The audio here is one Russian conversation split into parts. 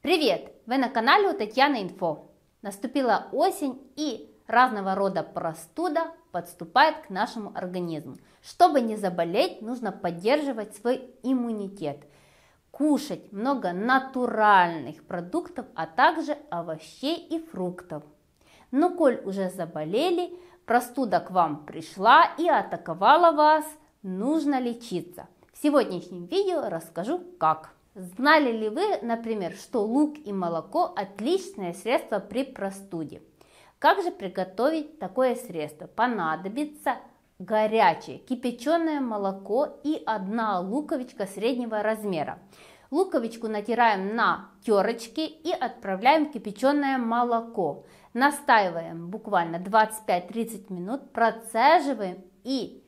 Привет! Вы на канале у Татьяны Инфо. Наступила осень и разного рода простуда подступает к нашему организму. Чтобы не заболеть, нужно поддерживать свой иммунитет, кушать много натуральных продуктов, а также овощей и фруктов. Но коль уже заболели, простуда к вам пришла и атаковала вас, нужно лечиться. В сегодняшнем видео расскажу как. Знали ли вы, например, что лук и молоко отличное средство при простуде? Как же приготовить такое средство? Понадобится горячее кипяченое молоко и одна луковичка среднего размера. Луковичку натираем на терочке и отправляем в кипяченое молоко. Настаиваем буквально 25-30 минут, процеживаем и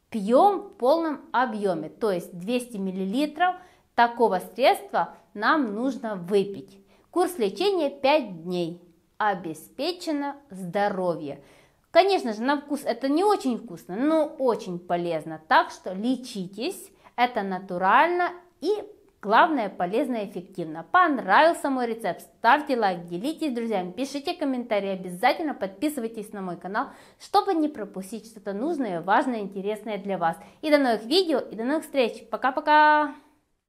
пьем в полном объеме, то есть 200 мл такого средства нам нужно выпить. Курс лечения 5 дней. Обеспечено здоровье. Конечно же, на вкус это не очень вкусно, но очень полезно. Так что лечитесь, это натурально и главное полезно и эффективно. Понравился мой рецепт? Ставьте лайк, делитесь с друзьями, пишите комментарии, обязательно подписывайтесь на мой канал, чтобы не пропустить что-то нужное, важное, интересное для вас. И до новых видео, и до новых встреч. Пока-пока!